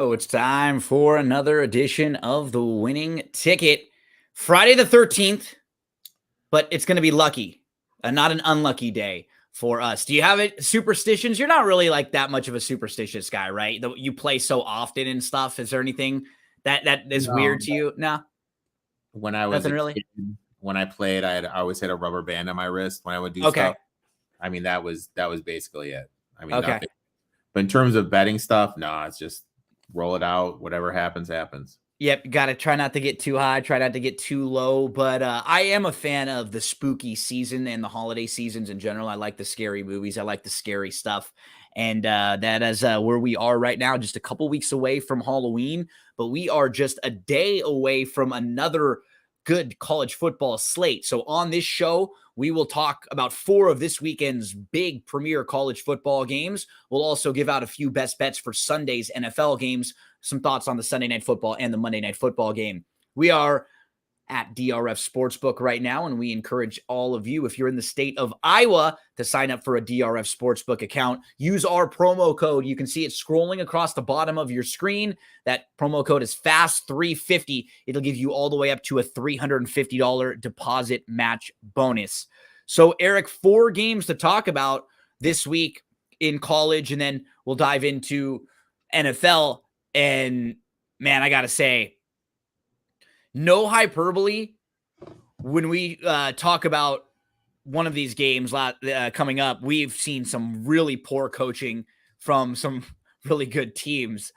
Oh, it's time for another edition of the Winning Ticket. Friday the 13th, but it's going to be lucky, not an unlucky day for us. Do you have it superstitions? You're not really like that much of a superstitious guy, right? You play so often and stuff. Is there anything that is No, weird to you? No, when I was nothing a really. kid, when I played, I always had a rubber band on my wrist when I would do Okay. stuff. I mean, that was basically it. I mean, Okay. nothing. But in terms of betting stuff, no, it's just roll it out. Whatever happens, happens. Yep, got to try not to get too high, try not to get too low. But I am a fan of the spooky season and the holiday seasons in general. I like the scary movies, I like the scary stuff. And that is where we are right now, just a couple weeks away from Halloween. But we are just a day away from another good college football slate. So on this show, we will talk about 4 of this weekend's big premier college football games. We'll also give out a few best bets for Sunday's NFL games, some thoughts on the Sunday Night Football and the Monday Night Football game. We are at DRF Sportsbook right now, and we encourage all of you, if you're in the state of Iowa, to sign up for a DRF Sportsbook account. Use our promo code. You can see it scrolling across the bottom of your screen. That promo code is FAST350. It'll give you all the way up to a $350 deposit match bonus. So, Eric, 4 games to talk about this week in college, and then we'll dive into NFL. And, man, I got to say, no hyperbole when we talk about one of these games coming up. We've seen some really poor coaching from some really good teams,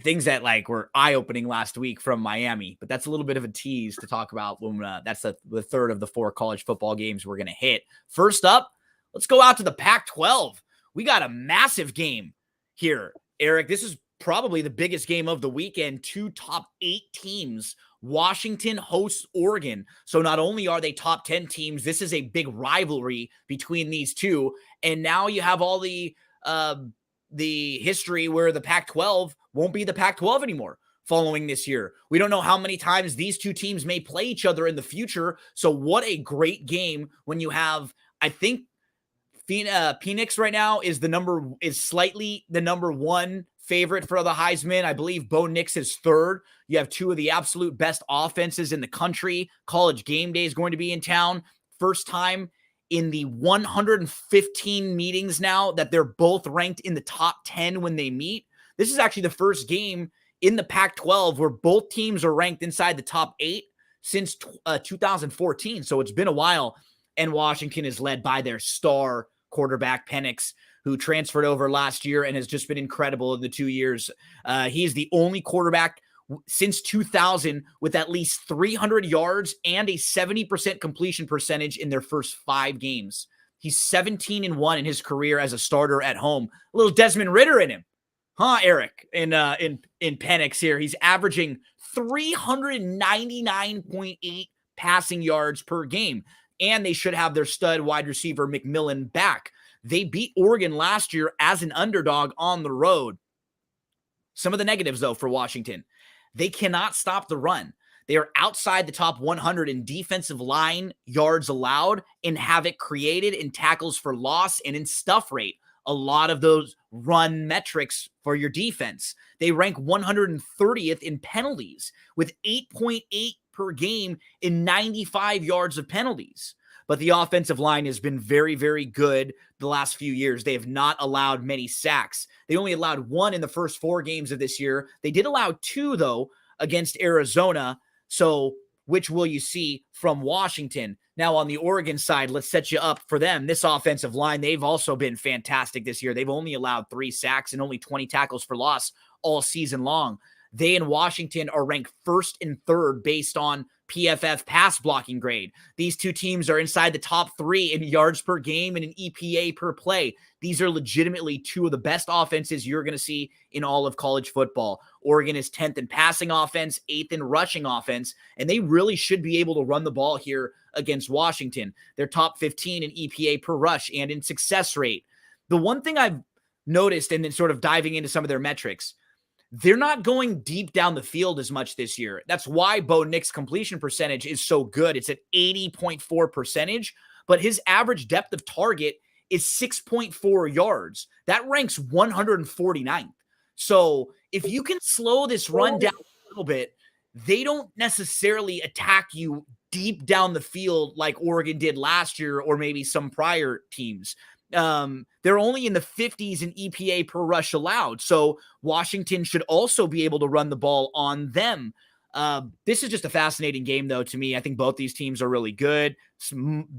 things that were eye-opening last week from Miami. But that's a little bit of a tease to talk about when that's the third of the 4 college football games we're going to hit. First up, let's go out to the Pac-12. We got a massive game here, Eric. This is probably the biggest game of the weekend. 2 top 8 teams. Washington hosts Oregon. So not only are they top 10 teams, this is a big rivalry between these two. And now you have all the history where the Pac-12 won't be the Pac-12 anymore following this year. We don't know how many times these two teams may play each other in the future. So what a great game when you have, I think, Phoenix right now is slightly the number 1 favorite for the Heisman. I believe Bo Nix is 3rd. You have 2 of the absolute best offenses in the country. College Game Day is going to be in town. First time in the 115 meetings now that they're both ranked in the top 10 when they meet. This is actually the first game in the Pac-12 where both teams are ranked inside the top 8 since 2014. So it's been a while. And Washington is led by their star quarterback, Penix, who transferred over last year and has just been incredible in the 2 years. He's the only quarterback since 2000 with at least 300 yards and a 70% completion percentage in their first 5 games. He's 17-1 in his career as a starter at home. A little Desmond Ridder in him, huh, Eric? In Penix here, he's averaging 399.8 passing yards per game. And they should have their stud wide receiver McMillan back. They beat Oregon last year as an underdog on the road. Some of the negatives, though, for Washington. They cannot stop the run. They are outside the top 100 in defensive line yards allowed, in havoc created, in tackles for loss, and in stuff rate. A lot of those run metrics for your defense. They rank 130th in penalties with 8.8 per game in 95 yards of penalties. But the offensive line has been very, very good the last few years. They have not allowed many sacks. They only allowed 1 in the first 4 games of this year. They did allow 2, though, against Arizona. So which will you see from Washington? Now, on the Oregon side, let's set you up for them. This offensive line, they've also been fantastic this year. They've only allowed 3 sacks and only 20 tackles for loss all season long. They and Washington are ranked 1st and 3rd based on PFF pass blocking grade. These two teams are inside the top 3 in yards per game and in EPA per play. These are legitimately 2 of the best offenses you're going to see in all of college football. Oregon is 10th in passing offense, 8th in rushing offense, and they really should be able to run the ball here against Washington. They're top 15 in EPA per rush and in success rate. The one thing I've noticed, and then sort of diving into some of their metrics, they're not going deep down the field as much this year. That's why Bo Nix' completion percentage is so good. It's at 80.4%, but his average depth of target is 6.4 yards. That ranks 149th. So if you can slow this run down a little bit, they don't necessarily attack you deep down the field like Oregon did last year or maybe some prior teams. They're only in the 50s in EPA per rush allowed. So Washington should also be able to run the ball on them. This is just a fascinating game, though, to me. I think both these teams are really good.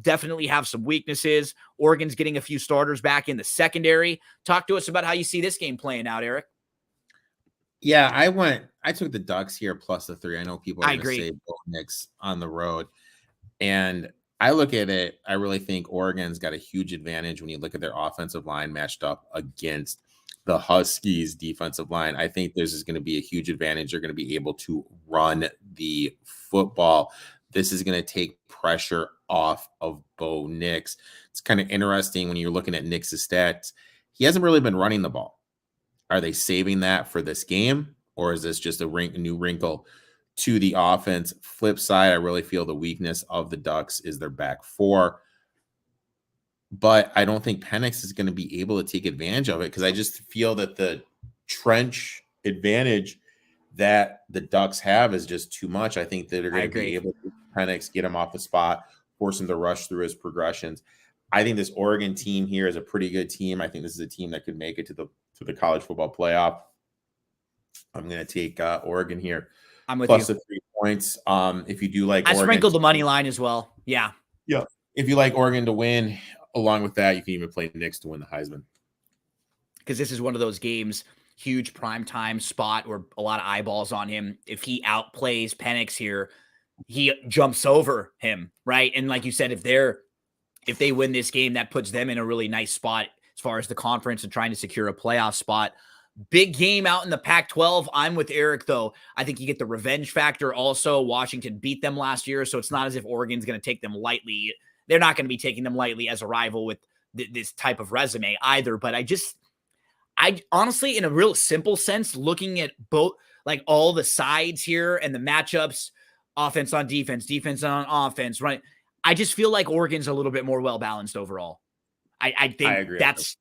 Definitely have some weaknesses. Oregon's getting a few starters back in the secondary. Talk to us about how you see this game playing out, Eric. Yeah, I took the Ducks here plus the 3. I know people are going to say Bo Nix on the road. And I look at it, I really think Oregon's got a huge advantage when you look at their offensive line matched up against the Huskies defensive line. I think this is going to be a huge advantage. They're going to be able to run the football. This is going to take pressure off of Bo Nix. It's kind of interesting when you're looking at Nix's stats. He hasn't really been running the ball. Are they saving that for this game, or is this just a new wrinkle to the offense? Flip side, I really feel the weakness of the Ducks is their back four. But I don't think Penix is going to be able to take advantage of it because I just feel that the trench advantage that the Ducks have is just too much. I think that they're going to be able to Penix, get him off the spot, force him to rush through his progressions. I think this Oregon team here is a pretty good team. I think this is a team that could make it to the college football playoff. I'm going to take Oregon here. I'm with plus you. the 3 points. If you do like I Oregon, sprinkled the money line as well. Yeah. Yeah. If you like Oregon to win, along with that, you can even play Nix to win the Heisman. Because this is one of those games, huge primetime spot where a lot of eyeballs on him. If he outplays Penix here, he jumps over him, right? And like you said, if they win this game, that puts them in a really nice spot as far as the conference and trying to secure a playoff spot. Big game out in the Pac-12. I'm with Eric, though. I think you get the revenge factor also. Washington beat them last year, so it's not as if Oregon's going to take them lightly. They're not going to be taking them lightly as a rival with this type of resume either. But I honestly, in a real simple sense, looking at both, like all the sides here and the matchups, offense on defense, defense on offense, right? I just feel like Oregon's a little bit more well-balanced overall. I think that's,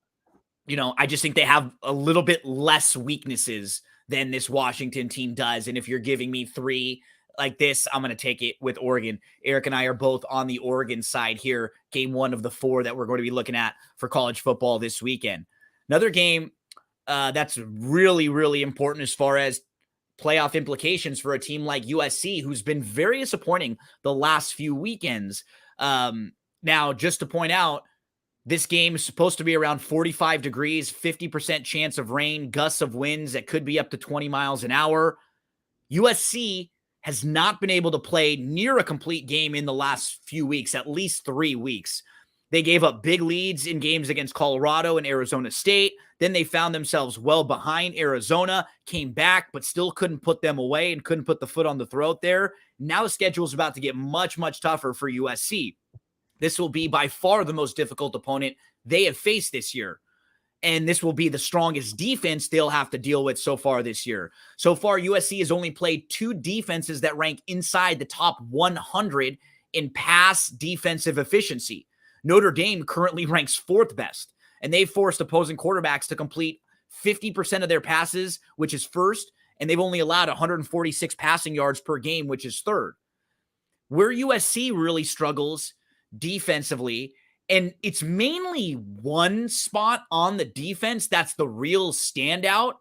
I just think they have a little bit less weaknesses than this Washington team does. And if you're giving me 3 like this, I'm going to take it with Oregon. Eric and I are both on the Oregon side here. Game 1 of the 4 that we're going to be looking at for college football this weekend. Another game that's really, really important as far as playoff implications for a team like USC, who's been very disappointing the last few weekends. Now, just to point out, this game is supposed to be around 45 degrees, 50% chance of rain, gusts of winds that could be up to 20 miles an hour. USC has not been able to play near a complete game in the last few weeks, at least 3 weeks. They gave up big leads in games against Colorado and Arizona State. Then they found themselves well behind Arizona, came back, but still couldn't put them away and couldn't put the foot on the throat there. Now the schedule is about to get much, much tougher for USC. This will be by far the most difficult opponent they have faced this year. And this will be the strongest defense they'll have to deal with so far this year. So far, USC has only played 2 defenses that rank inside the top 100 in pass defensive efficiency. Notre Dame currently ranks 4th best, and they've forced opposing quarterbacks to complete 50% of their passes, which is 1st, and they've only allowed 146 passing yards per game, which is 3rd. Where USC really struggles defensively, and it's mainly one spot on the defense that's the real standout.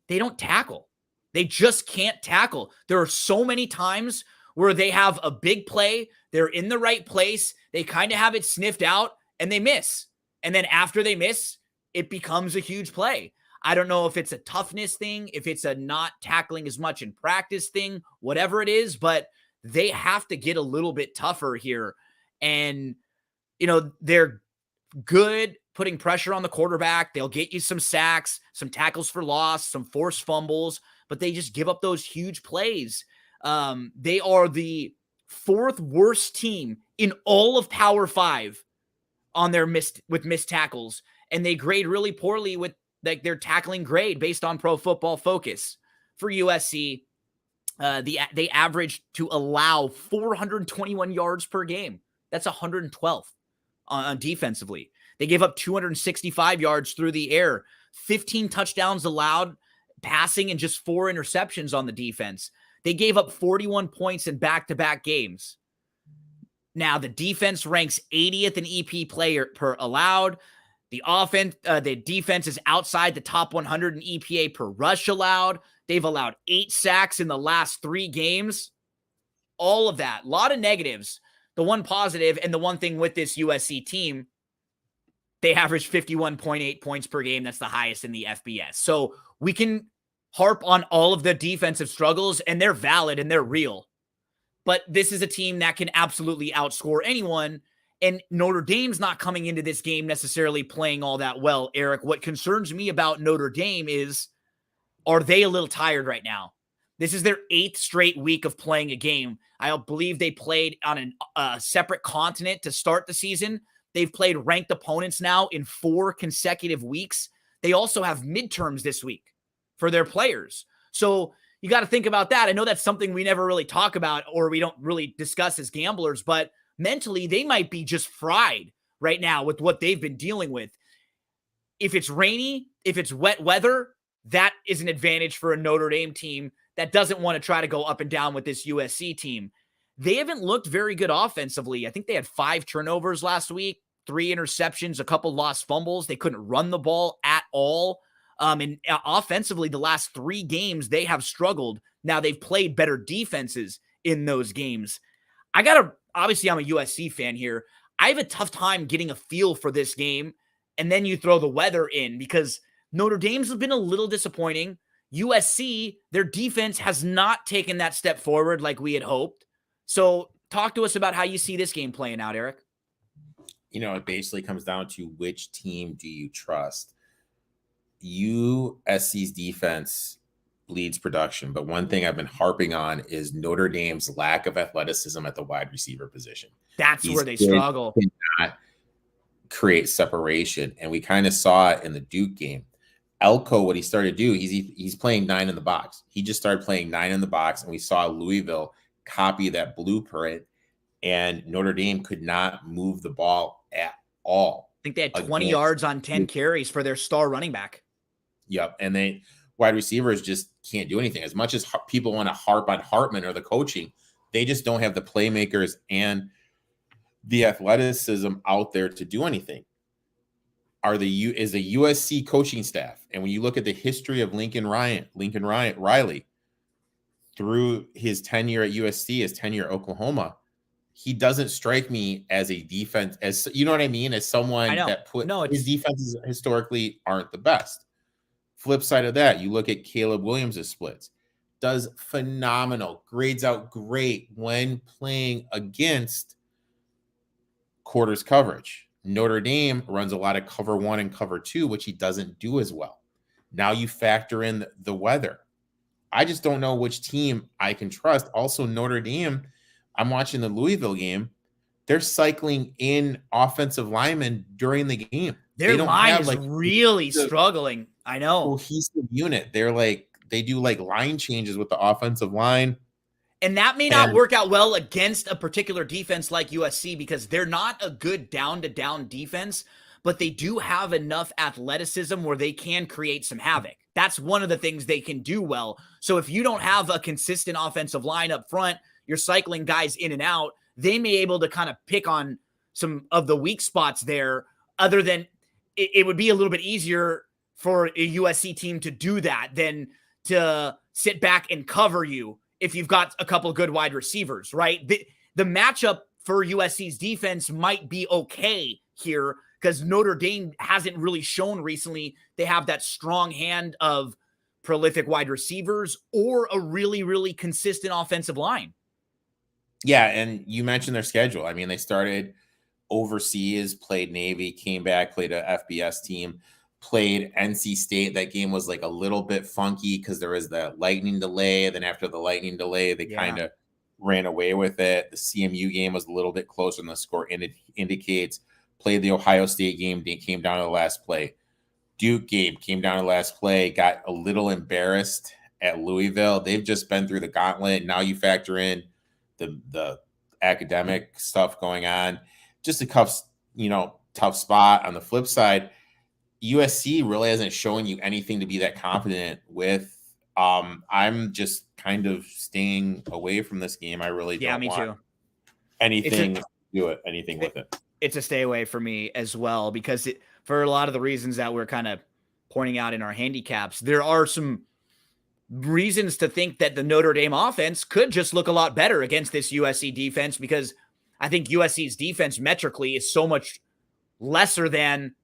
They don't tackle. They just can't tackle. There are so many times where they have a big play, they're in the right place, they kind of have it sniffed out, and they miss. And then after they miss, it becomes a huge play. I don't know if it's a toughness thing, if it's a not tackling as much in practice thing, whatever it is, but they have to get a little bit tougher here. And, they're good putting pressure on the quarterback. They'll get you some sacks, some tackles for loss, some forced fumbles, but they just give up those huge plays. They are the 4th worst team in all of Power 5 on their missed tackles, and they grade really poorly with their tackling grade based on Pro Football Focus. For USC, they average to allow 421 yards per game. That's 112th on defensively. They gave up 265 yards through the air, 15 touchdowns allowed passing and just 4 interceptions on the defense. They gave up 41 points in back-to-back games. Now, the defense ranks 80th in EP player per allowed. The defense is outside the top 100 in EPA per rush allowed. They've allowed 8 sacks in the last 3 games. All of that. A lot of negatives. The one positive, and the one thing with this USC team, they average 51.8 points per game. That's the highest in the FBS. So we can harp on all of the defensive struggles, and they're valid and they're real. But this is a team that can absolutely outscore anyone. And Notre Dame's not coming into this game necessarily playing all that well, Eric. What concerns me about Notre Dame is, are they a little tired right now? This is their 8th straight week of playing a game. I believe they played on a separate continent to start the season. They've played ranked opponents now in 4 consecutive weeks. They also have midterms this week for their players. So you got to think about that. I know that's something we never really talk about or we don't really discuss as gamblers, but mentally they might be just fried right now with what they've been dealing with. If it's rainy, if it's wet weather, that is an advantage for a Notre Dame team that doesn't want to try to go up and down with this USC team. They haven't looked very good offensively. I think they had 5 turnovers last week, 3 interceptions, a couple lost fumbles. They couldn't run the ball at all. And offensively, the last 3 games, they have struggled. Now, they've played better defenses in those games. Obviously, I'm a USC fan here. I have a tough time getting a feel for this game. And then you throw the weather in because Notre Dame's been a little disappointing. USC, their defense has not taken that step forward like we had hoped. So talk to us about how you see this game playing out, Eric. It basically comes down to which team do you trust? USC's defense leads production, but one thing I've been harping on is Notre Dame's lack of athleticism at the wide receiver position. That's where they struggle. Cannot create separation, and we kind of saw it in the Duke game. Elko, what he started to do, he's playing 9 in the box. He just started playing 9 in the box, and we saw Louisville copy that blueprint, and Notre Dame could not move the ball at all. I think they had 20 yards on 10 carries for their star running back. Yep, and wide receivers just can't do anything. As much as people want to harp on Hartman or the coaching, they just don't have the playmakers and the athleticism out there to do anything. Is the USC coaching staff, and when you look at the history of Lincoln Riley through his tenure at USC, his tenure at Oklahoma, he doesn't strike me as a defense, as you know what I mean, as someone that his defenses historically aren't the best. Flip side of that, you look at Caleb Williams' splits, does phenomenal, grades out great when playing against quarters coverage. Notre Dame runs a lot of cover 1 and cover 2, which he doesn't do as well. Now you factor in the weather. I just don't know which team I can trust. Also, Notre Dame, I'm watching the Louisville game. They're cycling in offensive linemen during the game. Their line is really struggling. I know. Cohesive unit. They do line changes with the offensive line. And that may not work out well against a particular defense like USC because they're not a good down-to-down defense, but they do have enough athleticism where they can create some havoc. That's one of the things they can do well. So if you don't have a consistent offensive line up front, you're cycling guys in and out, they may be able to kind of pick on some of the weak spots there. Other than it would be a little bit easier for a USC team to do that than to sit back and cover you if you've got a couple of good wide receivers, right? The matchup for USC's defense might be okay here because Notre Dame hasn't really shown recently they have that strong hand of prolific wide receivers or a really, really consistent offensive line. Yeah, and you mentioned their schedule. I mean, they started overseas, played Navy, came back, played a FBS team, played NC State. That game was a little bit funky because there was the lightning delay. Then after the lightning delay, they kind of ran away with it. The CMU game was a little bit closer than the score indicates. Played the Ohio State game, came down to the last play. Duke game came down to the last play, got a little embarrassed at Louisville. They've just been through the gauntlet. Now you factor in the academic stuff going on. Just a tough spot. On the flip side, USC really hasn't shown you anything to be that confident with. I'm just kind of staying away from this game. I really don't want anything with it. It's a stay away for me as well, because for a lot of the reasons that we're kind of pointing out in our handicaps, there are some reasons to think that the Notre Dame offense could just look a lot better against this USC defense, because I think USC's defense metrically is so much lesser than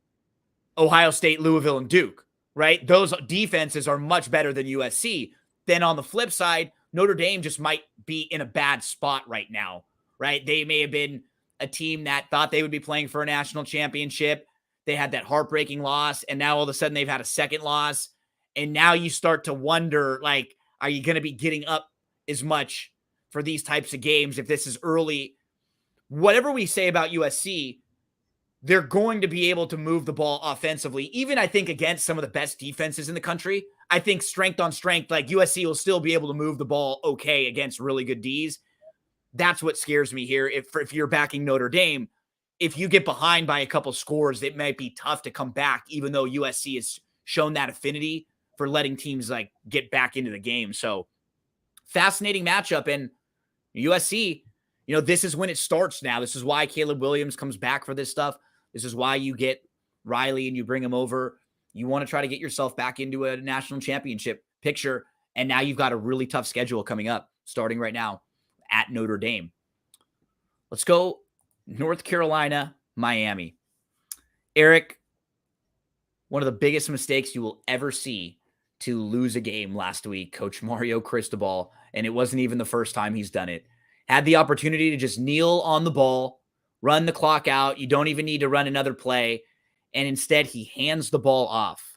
Ohio State, Louisville, and Duke, right? Those defenses are much better than USC. Then on the flip side, Notre Dame just might be in a bad spot right now, right? They may have been a team that thought they would be playing for a national championship. They had that heartbreaking loss, and now all of a sudden they've had a second loss. And now you start to wonder, like, are you going to be getting up as much for these types of games if this is early? Whatever we say about USC, they're going to be able to move the ball offensively, even I think against some of the best defenses in the country. I think strength on strength, like USC will still be able to move the ball okay against really good Ds. That's what scares me here. If you're backing Notre Dame, if you get behind by a couple scores, it might be tough to come back, even though USC has shown that affinity for letting teams like get back into the game. So fascinating matchup. And USC, this is when it starts now. This is why Caleb Williams comes back for this stuff. This is why you get Riley and you bring him over. You want to try to get yourself back into a national championship picture. And now you've got a really tough schedule coming up, starting right now at Notre Dame. Let's go North Carolina, Miami. Eric, one of the biggest mistakes you will ever see to lose a game last week, Coach Mario Cristobal, and it wasn't even the first time he's done it. Had the opportunity to just kneel on the ball, run the clock out. You don't even need to run another play. And instead, he hands the ball off.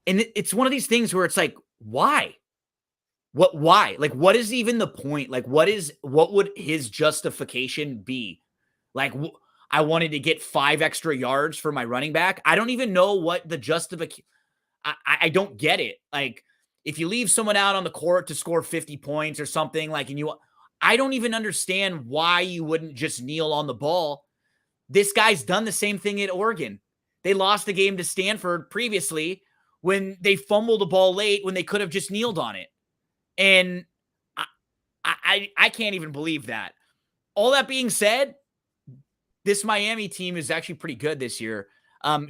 And it's one of these things where it's like, why? Why? Like, what is even the point? Like, what would his justification be? Like, I wanted to get 5 extra yards for my running back. I don't even know what the justification. I don't get it. Like, if you leave someone out on the court to score 50 points or something, like, I don't even understand why you wouldn't just kneel on the ball. This guy's done the same thing at Oregon. They lost the game to Stanford previously when they fumbled the ball late when they could have just kneeled on it. And I can't even believe that. All that being said, this Miami team is actually pretty good this year.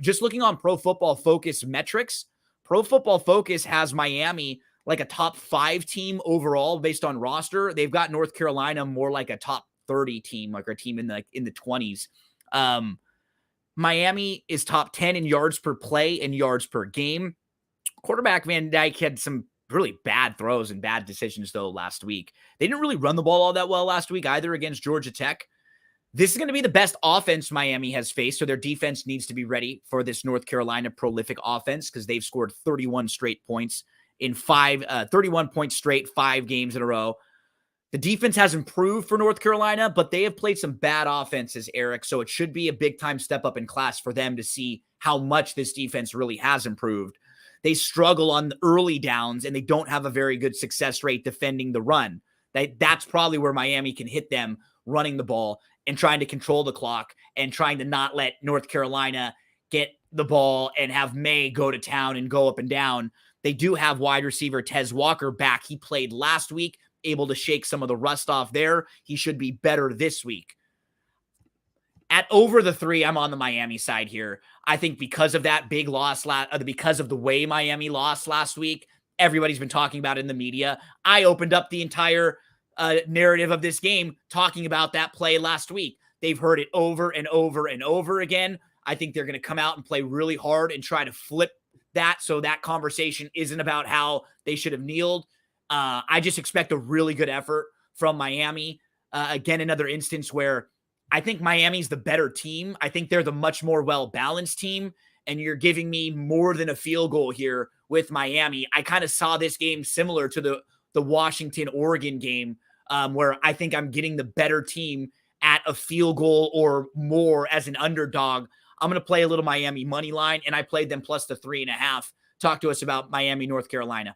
Just looking on Pro Football Focus metrics, Pro Football Focus has Miami like a top 5 team overall based on roster. They've got North Carolina more like a top 30 team, like a team in the 20s. Miami is top 10 in yards per play and yards per game. Quarterback Van Dyke had some really bad throws and bad decisions, though, last week. They didn't really run the ball all that well last week either against Georgia Tech. This is going to be the best offense Miami has faced, so their defense needs to be ready for this North Carolina prolific offense because they've scored 31 straight points in 31 points straight, 5 games in a row. The defense has improved for North Carolina, but they have played some bad offenses, Eric, so it should be a big-time step up in class for them to see how much this defense really has improved. They struggle on the early downs, and they don't have a very good success rate defending the run. That's probably where Miami can hit them running the ball and trying to control the clock and trying to not let North Carolina get the ball and have May go to town and go up and down. They do have wide receiver Tez Walker back. He played last week, able to shake some of the rust off there. He should be better this week. At over the 3, I'm on the Miami side here. I think because of that big loss, because of the way Miami lost last week, everybody's been talking about it in the media. I opened up the entire narrative of this game talking about that play last week. They've heard it over and over and over again. I think they're going to come out and play really hard and try to flip that so that conversation isn't about how they should have kneeled. I just expect a really good effort from Miami. Again, another instance where I think Miami's the better team. I think they're the much more well-balanced team, and you're giving me more than a field goal here with Miami. I kind of saw this game similar to the Washington-Oregon game, where I think I'm getting the better team at a field goal or more as an underdog. I'm going to play a little Miami money line, and I played them plus the 3.5. Talk to us about Miami, North Carolina.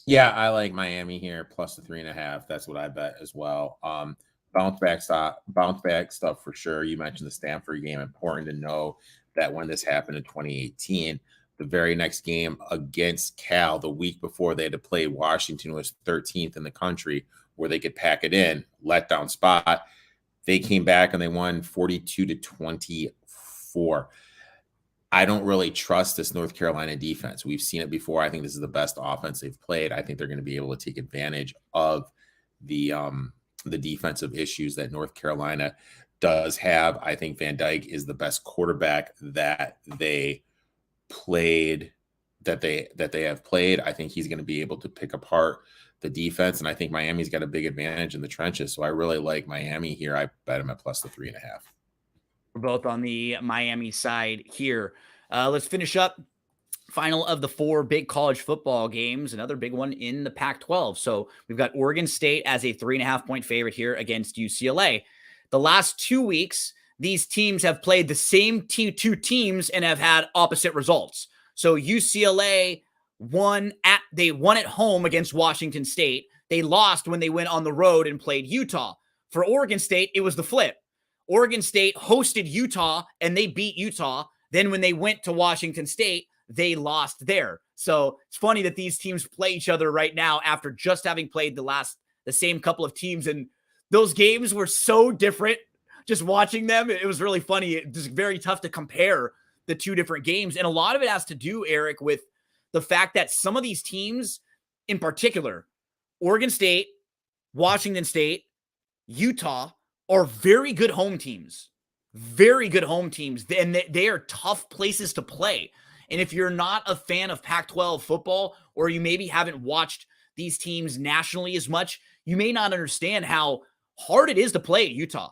Yeah, I like Miami here plus the 3.5. That's what I bet as well. Bounce back stuff for sure. You mentioned the Stanford game. Important to know that when this happened in 2018, the very next game against Cal, the week before they had to play Washington, was 13th in the country, where they could pack it in, letdown spot. They came back and they won 42-24. I don't really trust this North Carolina defense. We've seen it before. I think this is the best offense they've played. I think they're going to be able to take advantage of the defensive issues that North Carolina does have. I think Van Dyke is the best quarterback that they have played. I think he's going to be able to pick apart the defense, and I think Miami's got a big advantage in the trenches. So I really like Miami here. I bet him at plus the 3.5. We're both on the Miami side here. Let's finish up. Final of the 4 big college football games, another big one in the Pac-12. So we've got Oregon State as a 3.5-point favorite here against UCLA. The last 2 weeks, these teams have played the same two teams and have had opposite results. So UCLA won at home against Washington State. They lost when they went on the road and played Utah. For Oregon State, it was the flip. Oregon State hosted Utah and they beat Utah. Then when they went to Washington State, they lost there. So it's funny that these teams play each other right now after just having played the same couple of teams. And those games were so different. Just watching them, it was really funny. It's just very tough to compare the 2 different games. And a lot of it has to do, Eric, with the fact that some of these teams in particular, Oregon State, Washington State, Utah, are very good home teams. Very good home teams. And they are tough places to play. And if you're not a fan of Pac-12 football, or you maybe haven't watched these teams nationally as much, you may not understand how hard it is to play at Utah.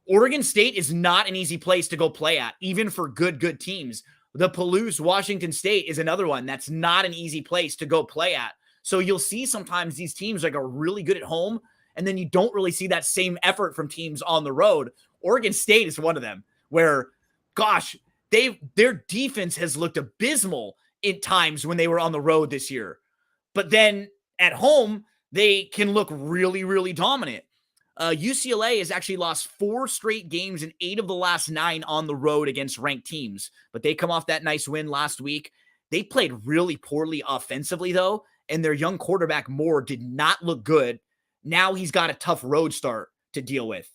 Oregon State is not an easy place to go play at, even for good teams. The Palouse, Washington State is another one that's not an easy place to go play at. So you'll see sometimes these teams like are really good at home, and then you don't really see that same effort from teams on the road. Oregon State is one of them where, gosh, their defense has looked abysmal in times when they were on the road this year. But then at home, they can look really, really dominant. UCLA has actually lost 4 straight games in 8 of the last 9 on the road against ranked teams. But they come off that nice win last week. They played really poorly offensively, though, and their young quarterback, Moore, did not look good. Now he's got a tough road start to deal with.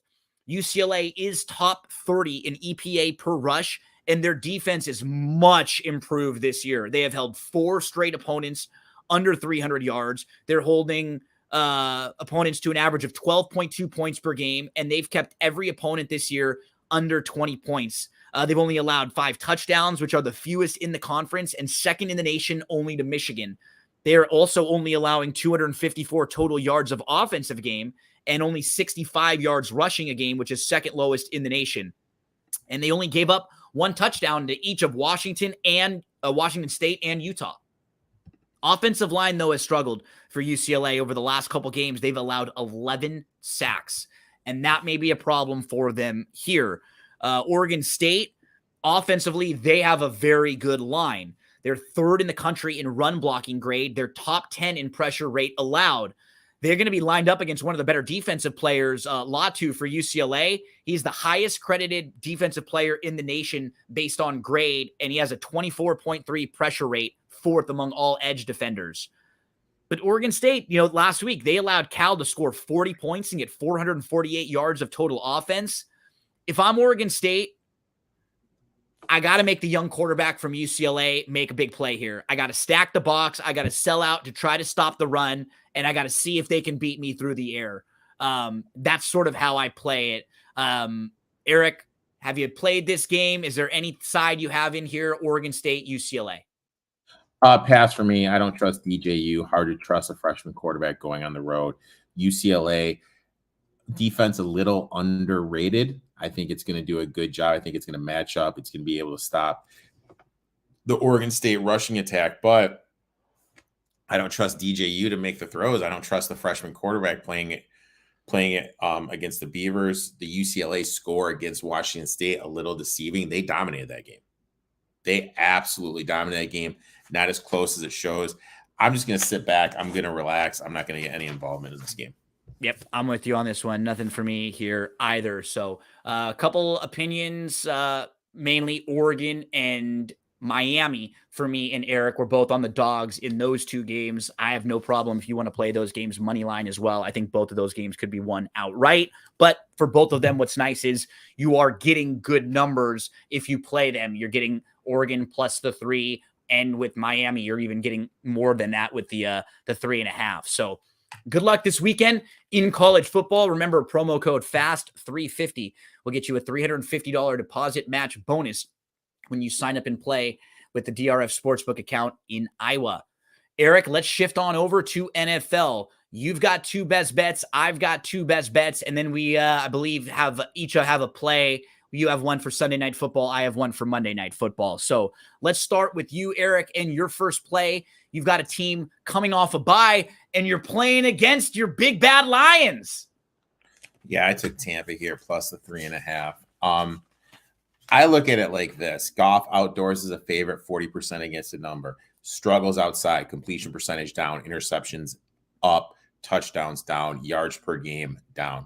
UCLA is top 30 in EPA per rush, and their defense is much improved this year. They have held 4 straight opponents under 300 yards. They're holding opponents to an average of 12.2 points per game, and they've kept every opponent this year under 20 points. They've only allowed 5 touchdowns, which are the fewest in the conference, and second in the nation only to Michigan. They're also only allowing 254 total yards of offensive game and only 65 yards rushing a game, which is second lowest in the nation. And they only gave up 1 touchdown to each of Washington State and Utah. Offensive line, though, has struggled for UCLA over the last couple games. They've allowed 11 sacks, and that may be a problem for them here. Oregon State, offensively, they have a very good line. They're 3rd in the country in run blocking grade. They're top 10 in pressure rate allowed. They're going to be lined up against one of the better defensive players, Latu for UCLA. He's the highest credited defensive player in the nation based on grade, and he has a 24.3 pressure rate, 4th among all edge defenders. But Oregon State, last week, they allowed Cal to score 40 points and get 448 yards of total offense. If I'm Oregon State, I got to make the young quarterback from UCLA make a big play here. I got to stack the box. I got to sell out to try to stop the run, and I got to see if they can beat me through the air. That's sort of how I play it. Eric, have you played this game? Is there any side you have in here? Oregon State, UCLA? Pass for me. I don't trust DJU. Hard to trust a freshman quarterback going on the road. UCLA defense a little underrated. I think it's going to do a good job. I think it's going to match up. It's going to be able to stop the Oregon State rushing attack, but I don't trust DJU to make the throws. I don't trust the freshman quarterback playing it against the Beavers. The UCLA score against Washington State, a little deceiving. They dominated that game. They absolutely dominated that game. Not as close as it shows. I'm just going to sit back. I'm going to relax. I'm not going to get any involvement in this game. Yep, I'm with you on this one. Nothing for me here either. So a couple opinions mainly Oregon and Miami for me and Eric. We're both on the dogs in those two games. I have no problem if you want to play those games money line as well. I think both of those games could be won outright. But for both of them, what's nice is you are getting good numbers if you play them. You're getting Oregon plus the 3, and with Miami, you're even getting more than that with the 3.5. So good luck this weekend in college football. Remember, promo code FAST350 will get you a $350 deposit match bonus when you sign up and play with the DRF Sportsbook account in Iowa. Eric, let's shift on over to NFL. You've got 2 best bets. I've got 2 best bets. And then we, I believe, have a play. You have one for Sunday Night Football. I have one for Monday Night Football. So let's start with you, Eric, and your first play. You've got a team coming off a bye, and you're playing against your big bad Lions. Yeah, I took Tampa here plus the 3.5. I look at it like this. Goff outdoors is a favorite, 40% against the number. Struggles outside, completion percentage down, interceptions up, touchdowns down, yards per game down.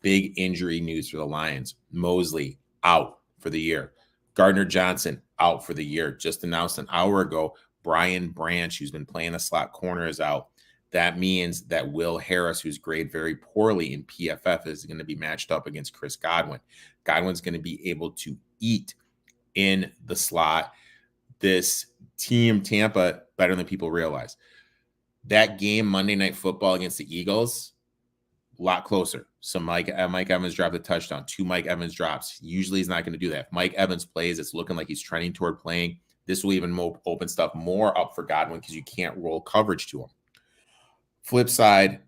Big injury news for the Lions. Mosley out for the year. Gardner Johnson out for the year. Just announced an hour ago, Brian Branch, who's been playing the slot corner, is out. That means that Will Harris, who's graded very poorly in PFF, is going to be matched up against Chris Godwin. Godwin's going to be able to eat in the slot. This team, Tampa, better than people realize. That game, Monday Night Football against the Eagles, a lot closer. So Mike Evans dropped a touchdown. 2 Mike Evans drops. Usually he's not going to do that. If Mike Evans plays, it's looking like he's trending toward playing. This will even open stuff more up for Godwin because you can't roll coverage to him. Flip side,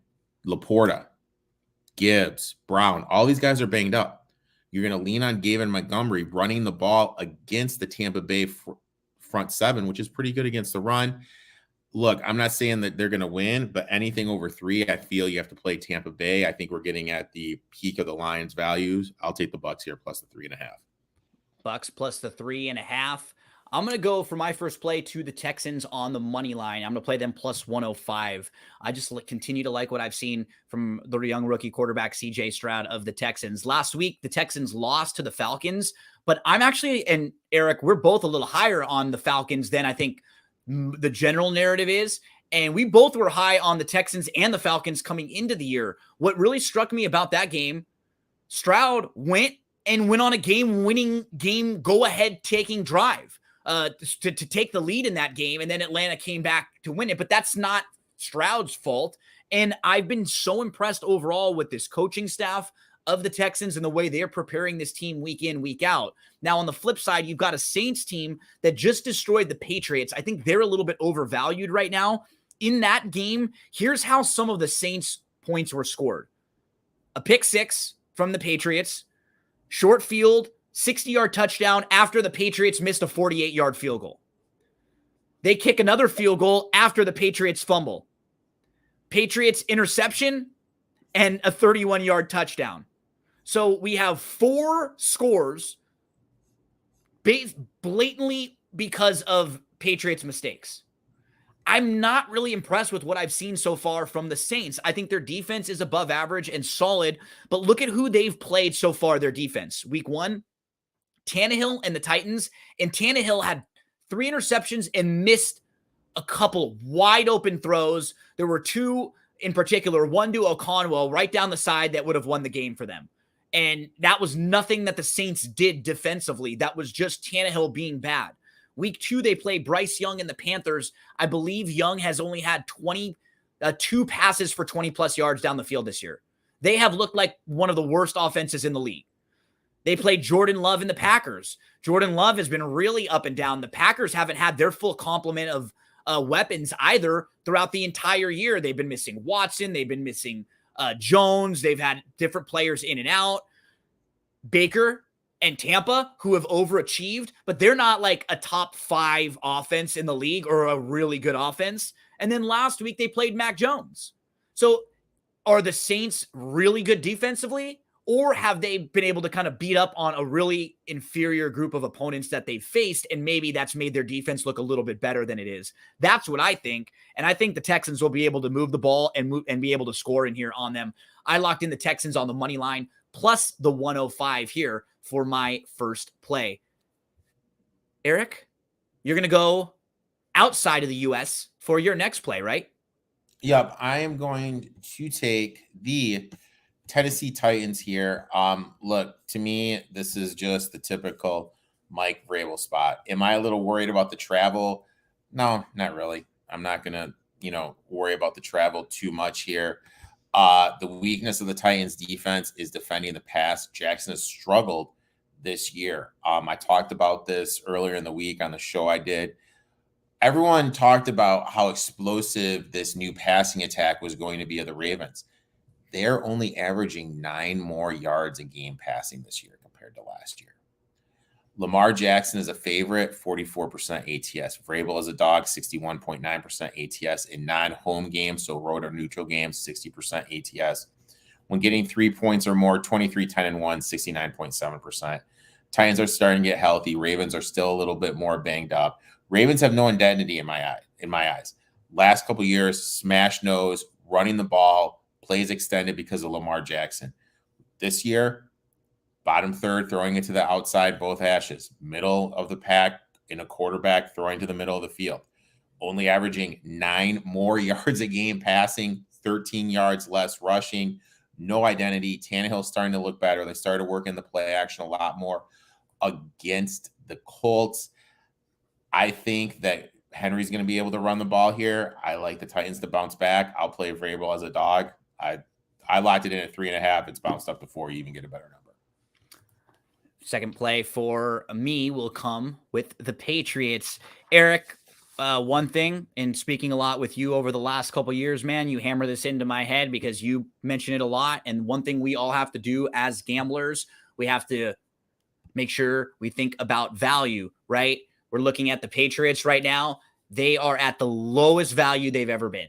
Laporta, Gibbs, Brown, all these guys are banged up. You're going to lean on David Montgomery running the ball against the Tampa Bay front 7, which is pretty good against the run. Look, I'm not saying that they're going to win, but anything over 3, I feel you have to play Tampa Bay. I think we're getting at the peak of the Lions' values. I'll take the Bucs here plus the 3.5. Bucs plus the 3.5. I'm going to go for my first play to the Texans on the money line. I'm going to play them plus 105. I just continue to like what I've seen from the young rookie quarterback CJ Stroud of the Texans. Last week, the Texans lost to the Falcons, but I'm actually, and Eric, we're both a little higher on the Falcons than I think the general narrative is. And we both were high on the Texans and the Falcons coming into the year. What really struck me about that game, Stroud went on a game-winning, go-ahead taking drive. To take the lead in that game, and then Atlanta came back to win it. But that's not Stroud's fault. And I've been so impressed overall with this coaching staff of the Texans and the way they're preparing this team week in, week out. Now, on the flip side, you've got a Saints team that just destroyed the Patriots. I think they're a little bit overvalued right now. In that game, here's how some of the Saints points were scored. A pick 6 from the Patriots, short field, 60-yard touchdown after the Patriots missed a 48-yard field goal. They kick another field goal after the Patriots fumble. Patriots interception and a 31-yard touchdown. So we have 4 scores blatantly because of Patriots mistakes. I'm not really impressed with what I've seen so far from the Saints. I think their defense is above average and solid, but look at who they've played so far, their defense. Week 1, Tannehill and the Titans, and Tannehill had 3 interceptions and missed a couple wide open throws. There were 2 in particular, one to O'Conwell right down the side that would have won the game for them. And that was nothing that the Saints did defensively. That was just Tannehill being bad. Week 2, they play Bryce Young and the Panthers. I believe Young has only had 2 passes for 20-plus yards down the field this year. They have looked like one of the worst offenses in the league. They played Jordan Love and the Packers. Jordan Love has been really up and down. The Packers haven't had their full complement of weapons either throughout the entire year. They've been missing Watson. They've been missing Jones. They've had different players in and out. Baker and Tampa, who have overachieved, but they're not like a top 5 offense in the league or a really good offense. And then last week, they played Mac Jones. So are the Saints really good defensively? Or have they been able to kind of beat up on a really inferior group of opponents that they've faced, and maybe that's made their defense look a little bit better than it is? That's what I think, and I think the Texans will be able to move the ball and be able to score in here on them. I locked in the Texans on the money line, plus the 105 here for my first play. Eric, you're going to go outside of the U.S. for your next play, right? Yep, I am going to take the Tennessee Titans here. Look, to me, this is just the typical Mike Vrabel spot. Am I a little worried about the travel? No, not really. I'm not gonna, worry about the travel too much here. The weakness of the Titans defense is defending the pass. Jackson has struggled this year. I talked about this earlier in the week on the show I did. Everyone talked about how explosive this new passing attack was going to be of the Ravens. They're only averaging 9 more yards a game passing this year compared to last year. Lamar Jackson is a favorite, 44% ATS. Vrabel is a dog, 61.9% ATS in non-home games, so road or neutral games, 60% ATS. When getting 3 points or more, 23, 10, and 1, 69.7%. Titans are starting to get healthy. Ravens are still a little bit more banged up. Ravens have no identity in my eyes. Last couple of years, smash nose, running the ball, plays extended because of Lamar Jackson. This year, bottom third, throwing it to the outside, both hashes. Middle of the pack in a quarterback, throwing to the middle of the field. Only averaging 9 more yards a game passing, 13 yards less rushing. No identity. Tannehill's starting to look better. They started working the play action a lot more against the Colts. I think that Henry's going to be able to run the ball here. I like the Titans to bounce back. I'll play Vrabel as a dog. I locked it in at 3.5. It's bounced up before you even get a better number. Second play for me will come with the Patriots. Eric, one thing, and speaking a lot with you over the last couple of years, man, you hammer this into my head because you mention it a lot. And one thing we all have to do as gamblers, we have to make sure we think about value, right? We're looking at the Patriots right now. They are at the lowest value they've ever been.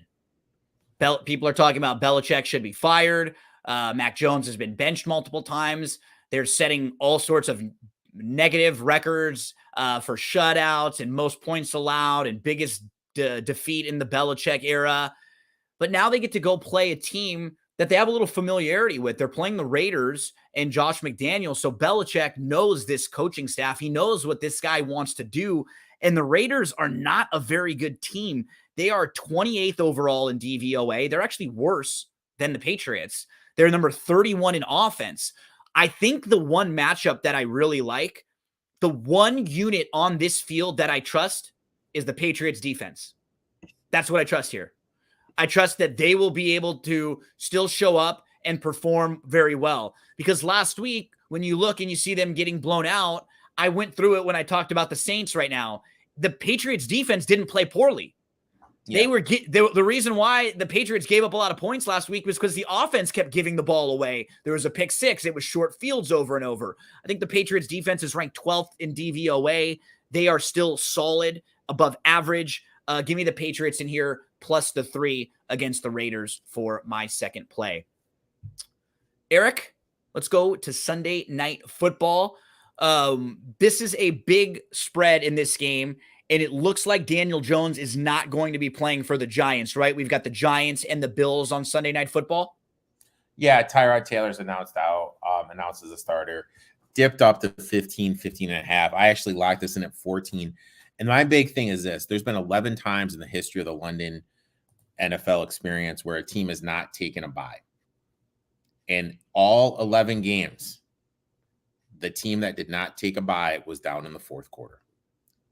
People are talking about Belichick should be fired. Mac Jones has been benched multiple times. They're setting all sorts of negative records for shutouts and most points allowed and biggest defeat in the Belichick era. But now they get to go play a team that they have a little familiarity with. They're playing the Raiders and Josh McDaniels. So Belichick knows this coaching staff. He knows what this guy wants to do. And the Raiders are not a very good team. They are 28th overall in DVOA. They're actually worse than the Patriots. They're number 31 in offense. I think the one matchup that I really like, the one unit on this field that I trust is the Patriots defense. That's what I trust here. I trust that they will be able to still show up and perform very well. Because last week, when you look and you see them getting blown out, I went through it when I talked about the Saints right now. The Patriots defense didn't play poorly. Yeah. The reason why the Patriots gave up a lot of points last week was because the offense kept giving the ball away. There was a pick six. It was short fields over and over. I think the Patriots defense is ranked 12th in DVOA. They are still solid, above average. Give me the Patriots in here plus the 3 against the Raiders for my second play. Eric, let's go to Sunday Night Football. This is a big spread in this game, and it looks like Daniel Jones is not going to be playing for the Giants, right? We've got the Giants and the Bills on Sunday Night Football. Yeah, Tyrod Taylor's announced as a starter. Dipped up to 15 and a half. I actually locked this in at 14. And my big thing is this. There's been 11 times in the history of the London NFL experience where a team has not taken a bye. In all 11 games, the team that did not take a bye was down in the fourth quarter.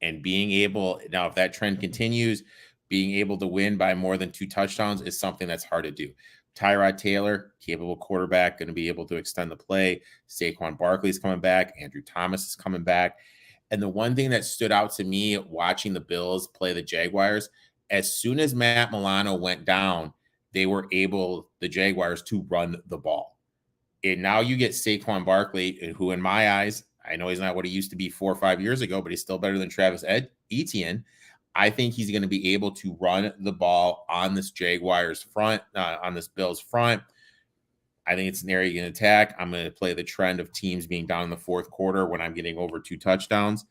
And being able, now if that trend continues, being able to win by more than 2 touchdowns is something that's hard to do. Tyrod Taylor, capable quarterback, going to be able to extend the play. Saquon Barkley is coming back. Andrew Thomas is coming back. And the one thing that stood out to me watching the Bills play the Jaguars, as soon as Matt Milano went down, they were able, the Jaguars, to run the ball. And now you get Saquon Barkley, who in my eyes, I know he's not what he used to be 4 or 5 years ago, but he's still better than Travis Etienne. I think he's going to be able to run the ball on this Jaguars front, on this Bills front. I think it's an area you can attack. I'm going to play the trend of teams being down in the fourth quarter when I'm getting over 2 touchdowns.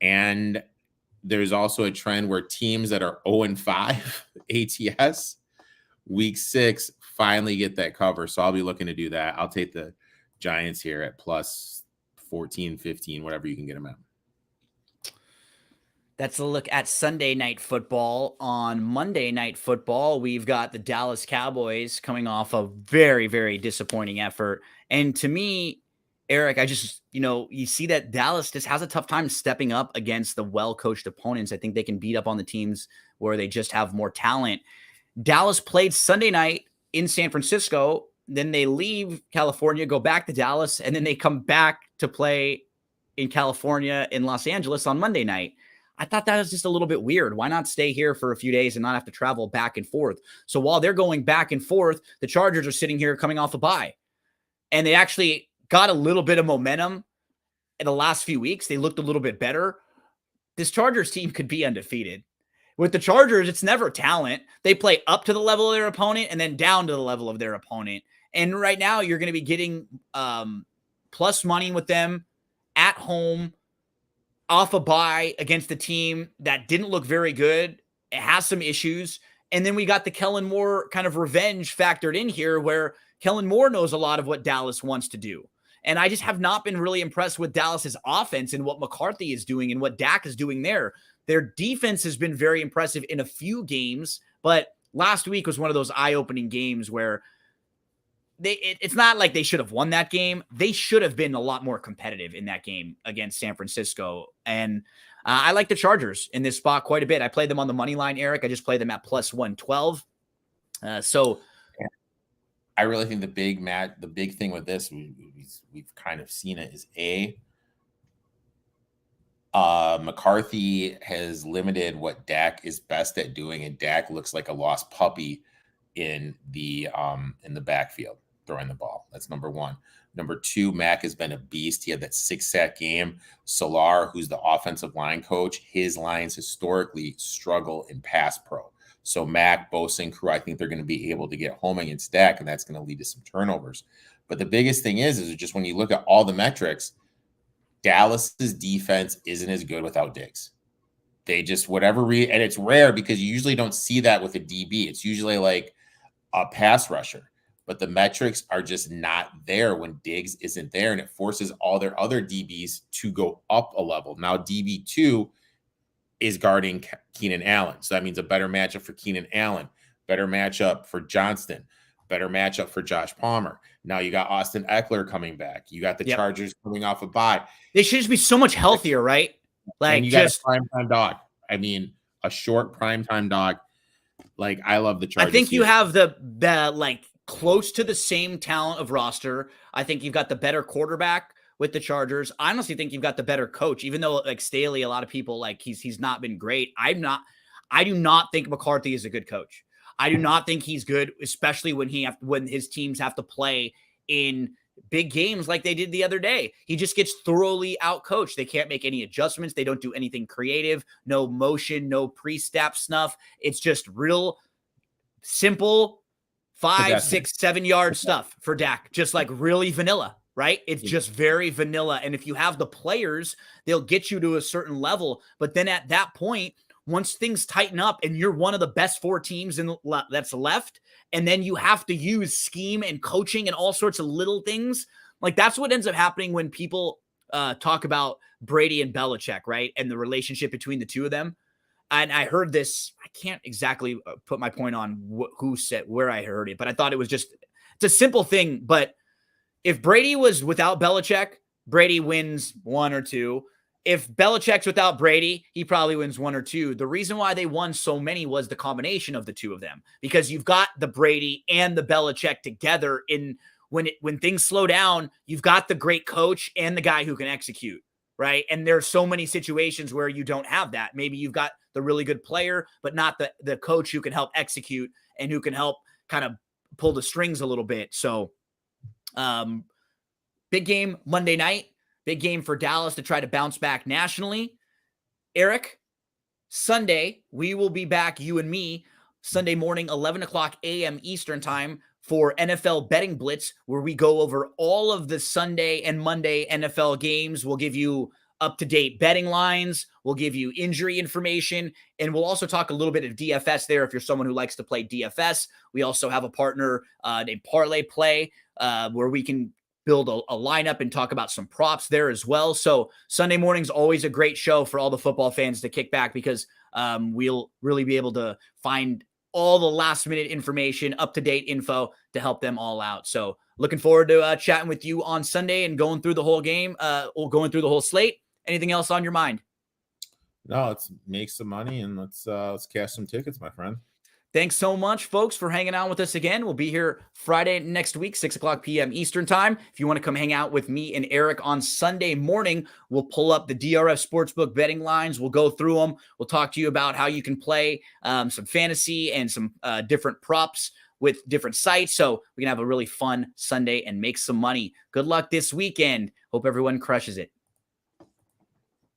And there's also a trend where teams that are 0-5 ATS, week 6, finally get that cover. So I'll be looking to do that. I'll take the Giants here at plus 14, 15, whatever you can get them at. That's a look at Sunday Night Football. On Monday Night Football, we've got the Dallas Cowboys coming off a very, very disappointing effort. And to me, Eric, I just, you see that Dallas just has a tough time stepping up against the well-coached opponents. I think they can beat up on the teams where they just have more talent. Dallas played Sunday night in San Francisco. Then they leave California, go back to Dallas, and then they come back to play in California in Los Angeles on Monday night. I thought that was just a little bit weird. Why not stay here for a few days and not have to travel back and forth? So while they're going back and forth, the Chargers are sitting here coming off a bye. And they actually got a little bit of momentum in the last few weeks. They looked a little bit better. This Chargers team could be undefeated. With the Chargers, it's never talent. They play up to the level of their opponent and then down to the level of their opponent. And right now, you're going to be getting plus money with them at home, off a bye against a team that didn't look very good. It has some issues. And then we got the Kellen Moore kind of revenge factored in here, where Kellen Moore knows a lot of what Dallas wants to do. And I just have not been really impressed with Dallas's offense and what McCarthy is doing and what Dak is doing there. Their defense has been very impressive in a few games, but last week was one of those eye-opening games where it's not like they should have won that game. They should have been a lot more competitive in that game against San Francisco. And I like the Chargers in this spot quite a bit. I played them on the money line, Eric. I just played them at plus 112. I really think the big thing with this, we've kind of seen it, is McCarthy has limited what Dak is best at doing, and Dak looks like a lost puppy in the backfield throwing the ball. That's number one. Number two, Mac has been a beast. He had that 6-sack game. Solar, who's the offensive line coach, his lines historically struggle in pass pro. So Mac, Bosa, and crew, I think they're going to be able to get home against Dak, and that's going to lead to some turnovers. But the biggest thing is just when you look at all the metrics, Dallas's defense isn't as good without Diggs. They just, and it's rare because you usually don't see that with a DB. It's usually like a pass rusher. But the metrics are just not there when Diggs isn't there, and it forces all their other DBs to go up a level. Now, DB2 is guarding Keenan Allen. So that means a better matchup for Keenan Allen, better matchup for Johnston, better matchup for Josh Palmer. Now you got Austin Eckler coming back. You got the Chargers coming off a bye. They should just be so much healthier, right? Like, and you got a primetime dog. I mean, a short primetime dog. Like, I love the Chargers. I think you have the like close to the same talent of roster. I think you've got the better quarterback with the Chargers. I honestly think you've got the better coach, even though like Staley, a lot of people like he's not been great. I do not think McCarthy is a good coach. I do not think he's good, especially when his teams have to play in big games like they did the other day. He just gets thoroughly outcoached. They can't make any adjustments. They don't do anything creative, no motion, no pre-snap snuff. It's just real simple 5, 6, 7 yard stuff for Dak, just like really vanilla, right? It's just very vanilla. And if you have the players, they'll get you to a certain level. But then at that point, once things tighten up and you're one of the best 4 teams that's left, and then you have to use scheme and coaching and all sorts of little things, like that's what ends up happening when people talk about Brady and Belichick, right? And the relationship between the two of them. And I heard this, I can't exactly put my point on who said, where I heard it, but I thought it's a simple thing. But if Brady was without Belichick, Brady wins 1 or 2. If Belichick's without Brady, he probably wins 1 or 2. The reason why they won so many was the combination of the two of them, because you've got the Brady and the Belichick together. When things slow down, you've got the great coach and the guy who can execute, right? And there's so many situations where you don't have that. Maybe you've got the really good player, but not the coach who can help execute and who can help kind of pull the strings a little bit. So big game Monday night. Big game for Dallas to try to bounce back nationally. Eric, Sunday, we will be back, you and me, Sunday morning, 11 o'clock a.m. Eastern time for NFL Betting Blitz, where we go over all of the Sunday and Monday NFL games. We'll give you up-to-date betting lines. We'll give you injury information, and we'll also talk a little bit of DFS there if you're someone who likes to play DFS. We also have a partner named Parlay Play where we can build a lineup and talk about some props there as well. So Sunday morning's always a great show for all the football fans to kick back, because we'll really be able to find all the last minute information, up-to-date info to help them all out. So looking forward to chatting with you on Sunday and going through the whole game, or going through the whole slate. Anything else on your mind? No, let's make some money and let's cash some tickets, my friend. Thanks so much, folks, for hanging out with us again. We'll be here Friday next week, 6 o'clock p.m. Eastern time. If you want to come hang out with me and Eric on Sunday morning, we'll pull up the DRF Sportsbook betting lines. We'll go through them. We'll talk to you about how you can play some fantasy and some different props with different sites. So we can have a really fun Sunday and make some money. Good luck this weekend. Hope everyone crushes it.